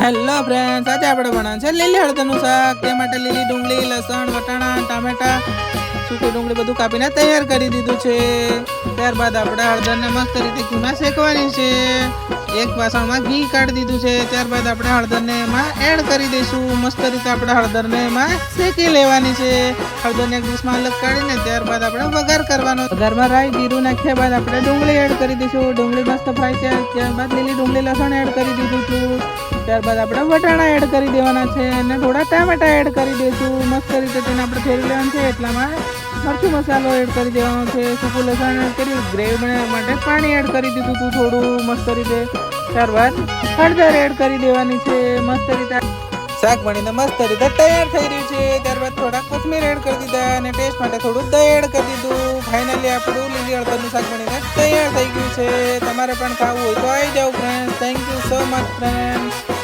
Hello friends, આજે આપણે બનાવવાનું છે લીલી હળદરનું શાક. તે માટે લીલી ડુંગળી, લસણ, વટાણા, ટામેટા, સૂકી ડુંગળી બધું કાપીને તૈયાર કરી દીધું છે. ત્યારબાદ આપણે હળદરને મસ્ત રીતે ઘીમાં શેકવાની છે. એક વાસણમાં ઘી કાઢી દીધું છે. ત્યારબાદ આપણે હળદરને એમાં એડ કરી દઈશું. મસ્ત રીતે આપણે હળદરને એમાં શેકી લેવાની છે. હળદરને એક ડીશમાં અલગ કાઢીને ત્યારબાદ આપણે વઘાર કરવાનો. વઘારમાં રાઈ જીરું નાખ્યા બાદ આપણે ડુંગળી એડ કરી દઈશું. ડુંગળી મસ્ત ફ્રાય થાય ત્યારબાદ લીલી ડુંગળી, લસણ એડ કરી દીધું છું. ત્યારબાદ આપણે વટાણા એડ કરી દેવાના છે અને થોડા ટામેટા એડ કરી દઈશું. મસ્ત રીતે તેને આપણે ફેરવી લેવાનું છે. એટલામાં મરચું મસાલો એડ કરી દેવાનો છે. સૂકું લસણ એડ કરી ગ્રેવી બનાવવા માટે પાણી એડ કરી દીધું હતું થોડું મસ્ત રીતે. ત્યારબાદ હળદર એડ કરી દેવાની છે. મસ્ત રીતે શાક બનીને મસ્ત રીતે તૈયાર થઈ રહ્યું છે. ત્યારબાદ થોડા કોથમીર એડ કરી દીધા અને ટેસ્ટ માટે થોડું દહીં એડ કરી દીધું. ફાઇનલી આપણું લીલી હળદરનું શાક બનીને તૈયાર થઈ ગયું છે. તમારે પણ ખાવું હોય તો આવી જાઓ friends. Thank you so much friends.